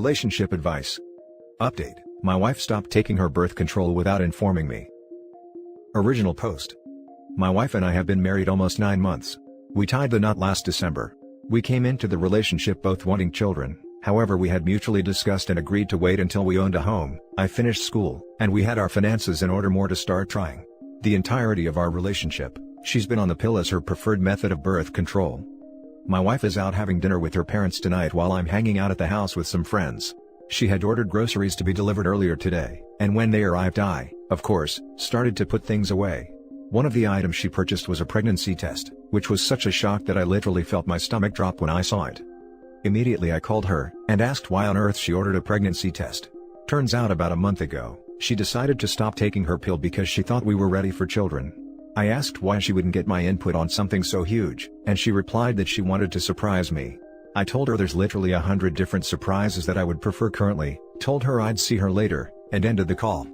Relationship advice. Update: my wife stopped taking her birth control without informing me. Original post. My wife and I have been married almost 9 months. We tied the knot last December. We came into the relationship both wanting children, however we had mutually discussed and agreed to wait until we owned a home, I finished school, and we had our finances in order more to start trying. The entirety of our relationship, she's been on the pill as her preferred method of birth control. My wife is out having dinner with her parents tonight while I'm hanging out at the house with some friends. She had ordered groceries to be delivered earlier today, and when they arrived I, of course, started to put things away. One of the items she purchased was a pregnancy test, which was such a shock that I literally felt my stomach drop when I saw it. Immediately I called her, and asked why on earth she ordered a pregnancy test. Turns out about a month ago, she decided to stop taking her pill because she thought we were ready for children. I asked why she wouldn't get my input on something so huge, and she replied that she wanted to surprise me. I told her there's literally 100 different surprises that I would prefer currently, told her I'd see her later, and ended the call.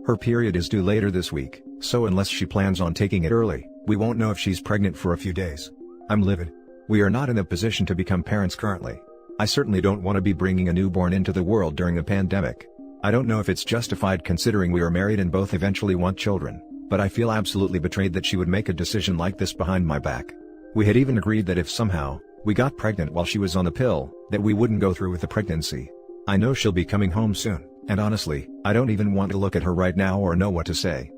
Her period is due later this week, so unless she plans on taking it early, we won't know if she's pregnant for a few days. I'm livid. We are not in a position to become parents currently. I certainly don't want to be bringing a newborn into the world during a pandemic. I don't know if it's justified considering we are married and both eventually want children, but I feel absolutely betrayed that she would make a decision like this behind my back. We had even agreed that if somehow we got pregnant while she was on the pill, that we wouldn't go through with the pregnancy. I know she'll be coming home soon, and honestly, I don't even want to look at her right now or know what to say.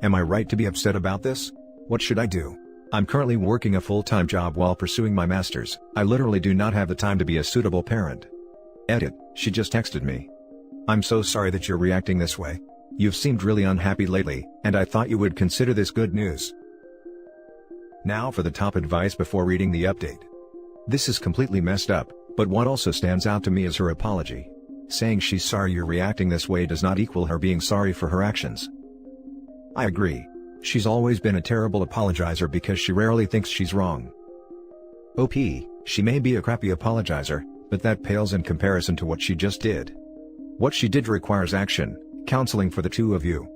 Am I right to be upset about this? What should I do? I'm currently working a full-time job while pursuing my master's. I literally do not have the time to be a suitable parent. Edit: she just texted me. I'm so sorry that you're reacting this way. You've seemed really unhappy lately, and I thought you would consider this good news. Now for the top advice before reading the update. This is completely messed up, but what also stands out to me is her apology. Saying she's sorry you're reacting this way does not equal her being sorry for her actions. I agree. She's always been a terrible apologizer because she rarely thinks she's wrong. OP, she may be a crappy apologizer, but that pales in comparison to what she just did. What she did requires action, counseling for the two of you.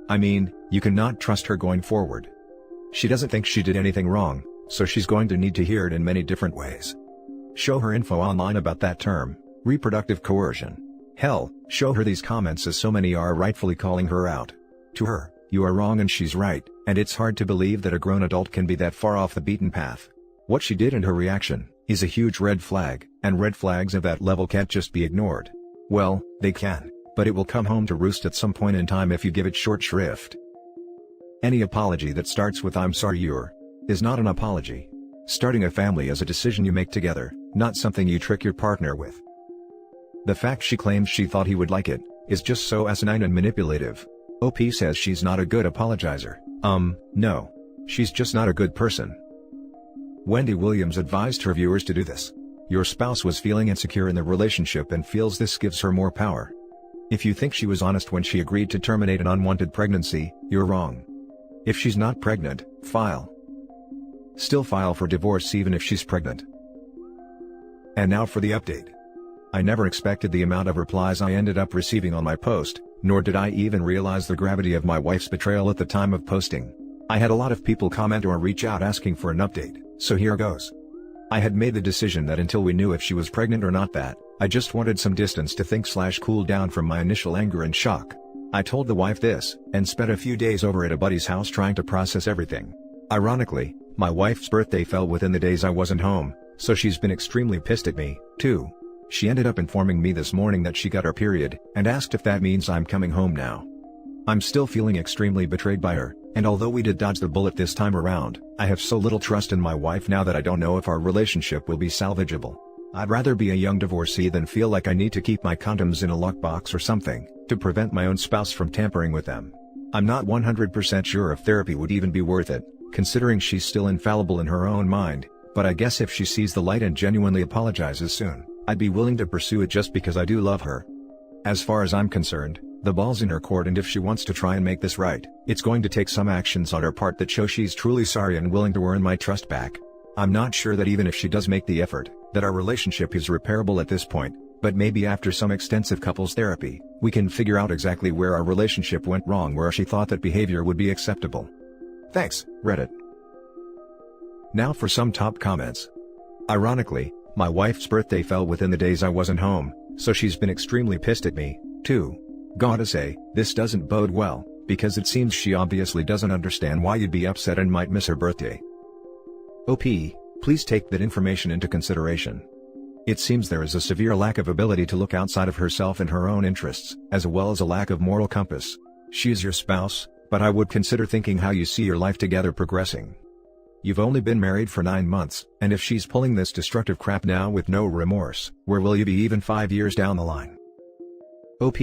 I mean, you cannot trust her going forward. She doesn't think she did anything wrong, so she's going to need to hear it in many different ways. Show her info online about that term, reproductive coercion. Hell, show her these comments as so many are rightfully calling her out. To her, you are wrong and she's right, and it's hard to believe that a grown adult can be that far off the beaten path. What she did and her reaction is a huge red flag, and red flags of that level can't just be ignored. Well, they can, but it will come home to roost at some point in time if you give it short shrift. Any apology that starts with "I'm sorry you're" is not an apology. Starting a family is a decision you make together, not something you trick your partner with. The fact she claims she thought he would like it is just so asinine and manipulative. OP says she's not a good apologizer. No. She's just not a good person. Wendy Williams advised her viewers to do this. Your spouse was feeling insecure in the relationship and feels this gives her more power. If you think she was honest when she agreed to terminate an unwanted pregnancy, you're wrong. If she's not pregnant, file. Still file for divorce even if she's pregnant. And now for the update. I never expected the amount of replies I ended up receiving on my post, nor did I even realize the gravity of my wife's betrayal at the time of posting. I had a lot of people comment or reach out asking for an update, so here goes. I had made the decision that until we knew if she was pregnant or not that, I just wanted some distance to think/cool down from my initial anger and shock. I told the wife this, and spent a few days over at a buddy's house trying to process everything. Ironically, my wife's birthday fell within the days I wasn't home, so she's been extremely pissed at me, too. She ended up informing me this morning that she got her period, and asked if that means I'm coming home now. I'm still feeling extremely betrayed by her, and although we did dodge the bullet this time around, I have so little trust in my wife now that I don't know if our relationship will be salvageable. I'd rather be a young divorcee than feel like I need to keep my condoms in a lockbox or something, to prevent my own spouse from tampering with them. I'm not 100% sure if therapy would even be worth it, considering she's still infallible in her own mind, but I guess if she sees the light and genuinely apologizes soon, I'd be willing to pursue it just because I do love her. As far as I'm concerned, the ball's in her court, and if she wants to try and make this right, it's going to take some actions on her part that show she's truly sorry and willing to earn my trust back. I'm not sure that even if she does make the effort, that our relationship is repairable at this point, but maybe after some extensive couples therapy, we can figure out exactly where our relationship went wrong, where she thought that behavior would be acceptable. Thanks, Reddit. Now for some top comments. Ironically, my wife's birthday fell within the days I wasn't home, so she's been extremely pissed at me, too. Gotta say, this doesn't bode well, because it seems she obviously doesn't understand why you'd be upset and might miss her birthday. OP, please take that information into consideration. It seems there is a severe lack of ability to look outside of herself and her own interests, as well as a lack of moral compass. She is your spouse, but I would consider thinking how you see your life together progressing. You've only been married for 9 months, and if she's pulling this destructive crap now with no remorse, where will you be even 5 years down the line? OP,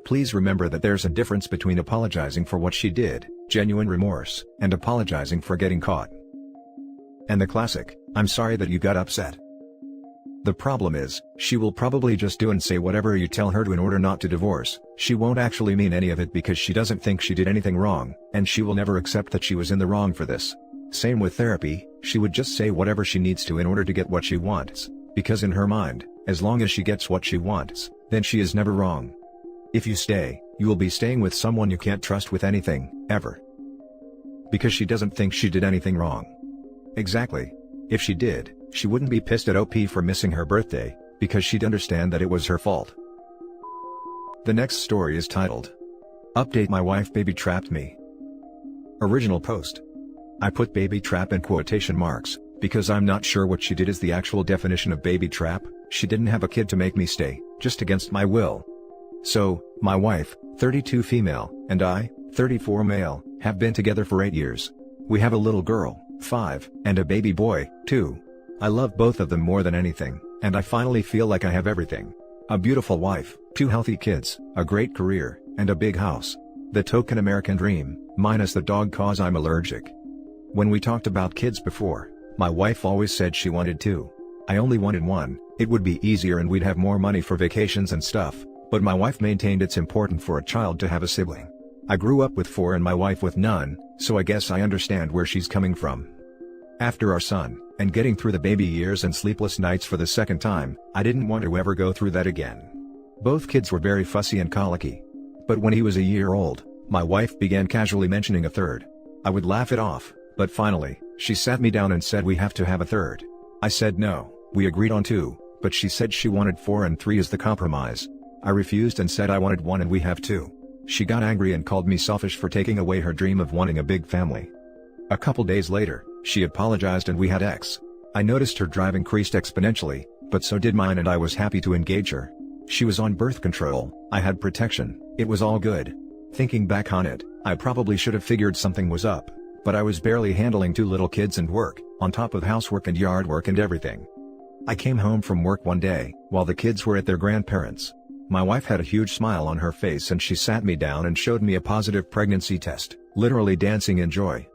please remember that there's a difference between apologizing for what she did, genuine remorse, and apologizing for getting caught. And the classic, I'm sorry that you got upset. The problem is, she will probably just do and say whatever you tell her to in order not to divorce. She won't actually mean any of it because she doesn't think she did anything wrong, and she will never accept that she was in the wrong for this. Same with therapy, she would just say whatever she needs to in order to get what she wants, because in her mind, as long as she gets what she wants, then she is never wrong. If you stay, you will be staying with someone you can't trust with anything, ever. Because she doesn't think she did anything wrong. Exactly. If she did, she wouldn't be pissed at OP for missing her birthday, because she'd understand that it was her fault. The next story is titled, Update My Wife Baby Trapped Me. Original post. I put baby trap in quotation marks, because I'm not sure what she did is the actual definition of baby trap. She didn't have a kid to make me stay, just against my will. So, my wife, 32 female, and I, 34 male, have been together for 8 years. We have a little girl, 5, and a baby boy, 2. I love both of them more than anything, and I finally feel like I have everything. A beautiful wife, 2 healthy kids, a great career, and a big house. The token American dream, minus the dog cause I'm allergic. When we talked about kids before, my wife always said she wanted 2. I only wanted 1, it would be easier and we'd have more money for vacations and stuff, but my wife maintained it's important for a child to have a sibling. I grew up with 4 and my wife with none, so I guess I understand where she's coming from. After our son, and getting through the baby years and sleepless nights for the second time, I didn't want to ever go through that again. Both kids were very fussy and colicky. But when he was a year old, my wife began casually mentioning a third. I would laugh it off, but finally, she sat me down and said we have to have a third. I said no, we agreed on 2, but she said she wanted 4 and 3 as the compromise. I refused and said I wanted 1 and we have 2. She got angry and called me selfish for taking away her dream of wanting a big family. A couple days later, she apologized and we had sex. I noticed her drive increased exponentially, but so did mine and I was happy to engage her. She was on birth control, I had protection, it was all good. Thinking back on it, I probably should have figured something was up, but I was barely handling 2 little kids and work, on top of housework and yard work and everything. I came home from work one day, while the kids were at their grandparents'. My wife had a huge smile on her face and she sat me down and showed me a positive pregnancy test, literally dancing in joy.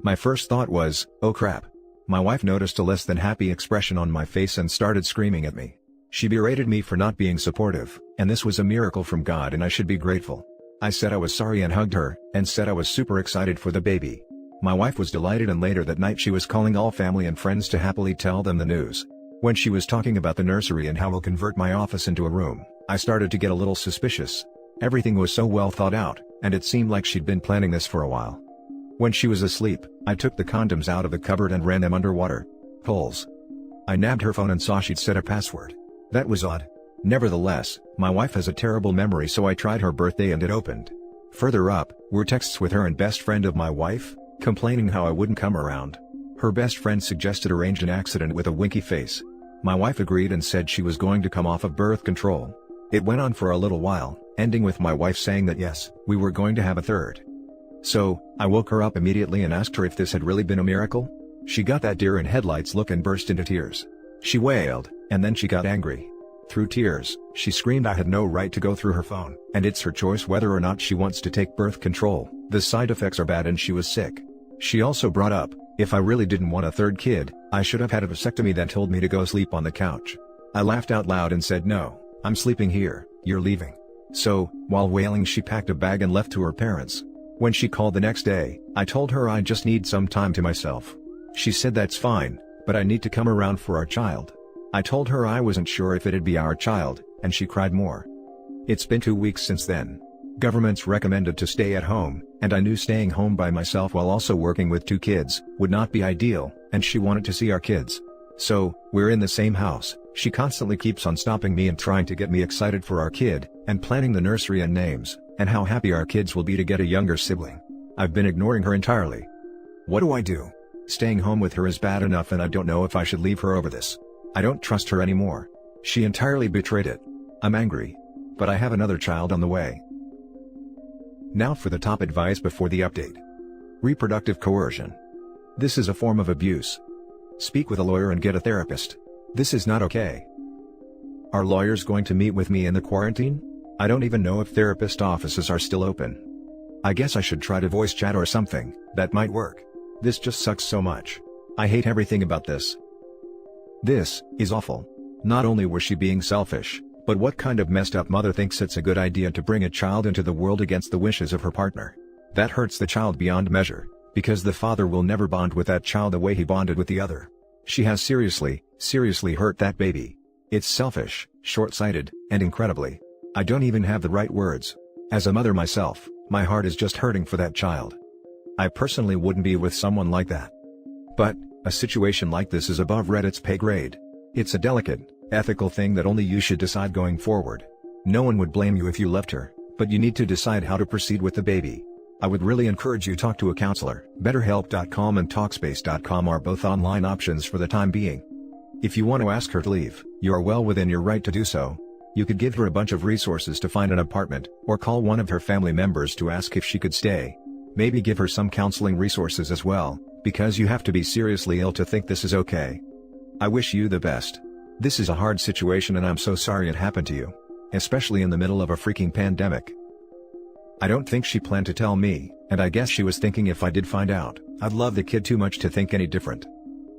My first thought was, oh crap. My wife noticed a less than happy expression on my face and started screaming at me. She berated me for not being supportive, and this was a miracle from God and I should be grateful. I said I was sorry and hugged her, and said I was super excited for the baby. My wife was delighted and later that night she was calling all family and friends to happily tell them the news. When she was talking about the nursery and how we'll convert my office into a room, I started to get a little suspicious. Everything was so well thought out, and it seemed like she'd been planning this for a while. When she was asleep, I took the condoms out of the cupboard and ran them underwater. Holes. I nabbed her phone and saw she'd set a password. That was odd. Nevertheless, my wife has a terrible memory so I tried her birthday and it opened. Further up, were texts with her and best friend of my wife, complaining how I wouldn't come around. Her best friend suggested arrange an accident with a winky face. My wife agreed and said she was going to come off of birth control. It went on for a little while, ending with my wife saying that yes, we were going to have a third. So, I woke her up immediately and asked her if this had really been a miracle. She got that deer in headlights look and burst into tears. She wailed, and then she got angry. Through tears, she screamed I had no right to go through her phone, and it's her choice whether or not she wants to take birth control, the side effects are bad and she was sick. She also brought up, if I really didn't want a third kid, I should have had a vasectomy then told me to go sleep on the couch. I laughed out loud and said no, I'm sleeping here, you're leaving. So, while wailing she packed a bag and left to her parents. When she called the next day, I told her I just need some time to myself. She said that's fine, but I need to come around for our child. I told her I wasn't sure if it'd be our child, and she cried more. It's been 2 weeks since then. Governments recommended to stay at home, and I knew staying home by myself while also working with 2 kids would not be ideal, and she wanted to see our kids. So, we're in the same house, she constantly keeps on stopping me and trying to get me excited for our kid, and planning the nursery and names, and how happy our kids will be to get a younger sibling. I've been ignoring her entirely. What do I do? Staying home with her is bad enough and I don't know if I should leave her over this. I don't trust her anymore. She entirely betrayed it. I'm angry. But I have another child on the way. Now for the top advice before the update. Reproductive coercion. This is a form of abuse. Speak with a lawyer and get a therapist. This is not okay. Are lawyers going to meet with me in the quarantine? I don't even know if therapist offices are still open. I guess I should try to voice chat or something, that might work. This just sucks so much. I hate everything about this. This is awful. Not only was she being selfish, but what kind of messed up mother thinks it's a good idea to bring a child into the world against the wishes of her partner? That hurts the child beyond measure, because the father will never bond with that child the way he bonded with the other. She has seriously hurt that baby. It's selfish, short-sighted, and incredibly. I don't even have the right words. As a mother myself, my heart is just hurting for that child. I personally wouldn't be with someone like that. But, a situation like this is above Reddit's pay grade. It's a delicate, ethical thing that only you should decide going forward. No one would blame you if you left her, but you need to decide how to proceed with the baby. I would really encourage you to talk to a counselor. BetterHelp.com and Talkspace.com are both online options for the time being. If you want to ask her to leave, you are well within your right to do so. You could give her a bunch of resources to find an apartment, or call one of her family members to ask if she could stay. Maybe give her some counseling resources as well, because you have to be seriously ill to think this is okay. I wish you the best. This is a hard situation and I'm so sorry it happened to you. Especially in the middle of a freaking pandemic. I don't think she planned to tell me, and I guess she was thinking if I did find out, I'd love the kid too much to think any different.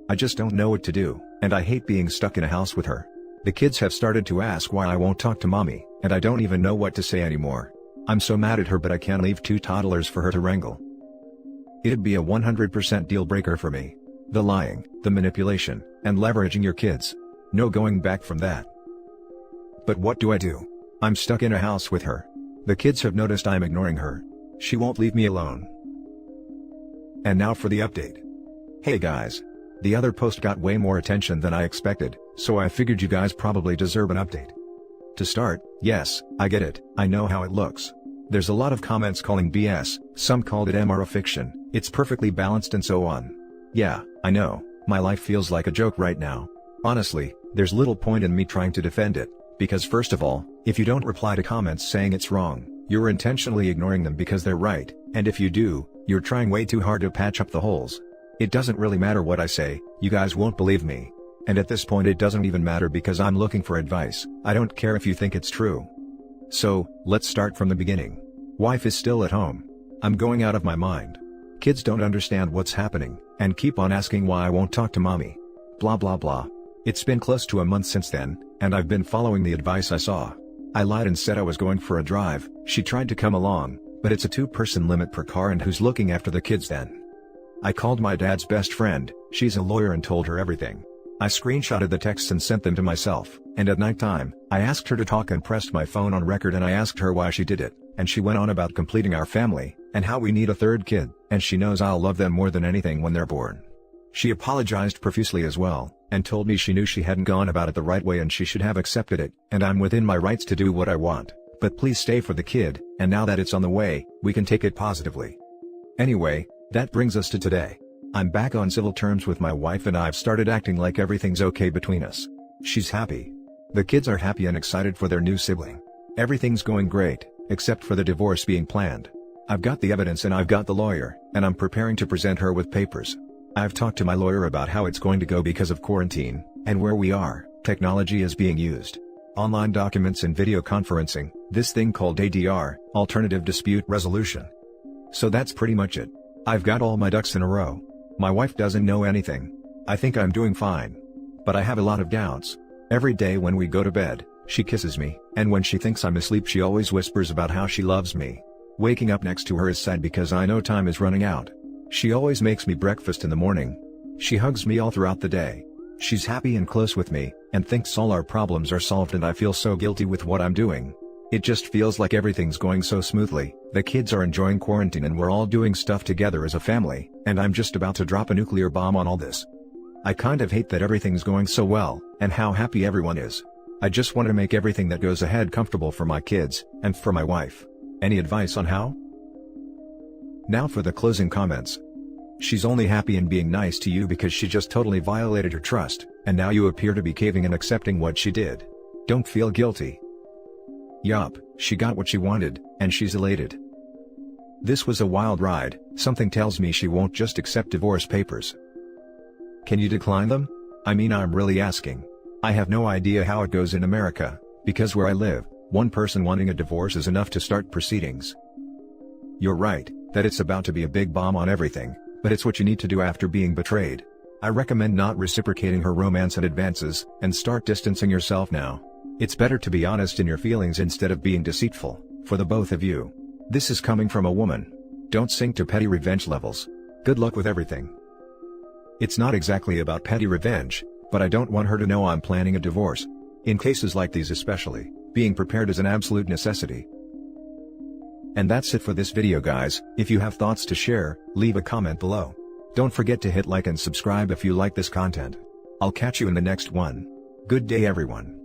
I just don't know what to do, and I hate being stuck in a house with her. The kids have started to ask why I won't talk to mommy, and I don't even know what to say anymore. I'm so mad at her, but I can't leave 2 toddlers for her to wrangle. It'd be a 100% deal breaker for me. The lying, the manipulation, and leveraging your kids. No going back from that. But what do I do? I'm stuck in a house with her. The kids have noticed I'm ignoring her. She won't leave me alone. And now for the update. Hey guys. The other post got way more attention than I expected, so I figured you guys probably deserve an update. To start, yes, I get it, I know how it looks. There's a lot of comments calling BS, some called it MRO fiction, it's perfectly balanced and so on. Yeah, I know, my life feels like a joke right now. Honestly, there's little point in me trying to defend it, because first of all, if you don't reply to comments saying it's wrong, you're intentionally ignoring them because they're right, and if you do, you're trying way too hard to patch up the holes. It doesn't really matter what I say, you guys won't believe me. And at this point it doesn't even matter because I'm looking for advice, I don't care if you think it's true. So, let's start from the beginning. Wife is still at home. I'm going out of my mind. Kids don't understand what's happening, and keep on asking why I won't talk to mommy. Blah blah blah. It's been close to a month since then, and I've been following the advice I saw. I lied and said I was going for a drive, she tried to come along, but it's a 2-person limit per car and who's looking after the kids then? I called my dad's best friend, she's a lawyer, and told her everything. I screenshotted the texts and sent them to myself, and at nighttime, I asked her to talk and pressed my phone on record and I asked her why she did it, and she went on about completing our family, and how we need a 3rd kid, and she knows I'll love them more than anything when they're born. She apologized profusely as well, and told me she knew she hadn't gone about it the right way and she should have accepted it, and I'm within my rights to do what I want, but please stay for the kid, and now that it's on the way, we can take it positively. Anyway, that brings us to today. I'm back on civil terms with my wife and I've started acting like everything's okay between us. She's happy. The kids are happy and excited for their new sibling. Everything's going great, except for the divorce being planned. I've got the evidence and I've got the lawyer, and I'm preparing to present her with papers. I've talked to my lawyer about how it's going to go because of quarantine, and where we are, technology is being used. Online documents and video conferencing, this thing called ADR, Alternative Dispute Resolution. So that's pretty much it. I've got all my ducks in a row. My wife doesn't know anything. I think I'm doing fine. But I have a lot of doubts. Every day when we go to bed, she kisses me, and when she thinks I'm asleep she always whispers about how she loves me. Waking up next to her is sad because I know time is running out. She always makes me breakfast in the morning. She hugs me all throughout the day. She's happy and close with me, and thinks all our problems are solved, and I feel so guilty with what I'm doing. It just feels like everything's going so smoothly, the kids are enjoying quarantine and we're all doing stuff together as a family, and I'm just about to drop a nuclear bomb on all this. I kind of hate that everything's going so well, and how happy everyone is. I just want to make everything that goes ahead comfortable for my kids, and for my wife. Any advice on how? Now for the closing comments. She's only happy and being nice to you because she just totally violated her trust, and now you appear to be caving and accepting what she did. Don't feel guilty. Yup, she got what she wanted, and she's elated. This was a wild ride. Something tells me she won't just accept divorce papers. Can you decline them? I mean, I'm really asking. I have no idea how it goes in America, because where I live, one person wanting a divorce is enough to start proceedings. You're right, that it's about to be a big bomb on everything, but it's what you need to do after being betrayed. I recommend not reciprocating her romance and advances, and start distancing yourself now. It's better to be honest in your feelings instead of being deceitful, for the both of you. This is coming from a woman. Don't sink to petty revenge levels. Good luck with everything. It's not exactly about petty revenge, but I don't want her to know I'm planning a divorce. In cases like these especially, being prepared is an absolute necessity. And that's it for this video, guys. If you have thoughts to share, leave a comment below. Don't forget to hit like and subscribe if you like this content. I'll catch you in the next one. Good day, everyone.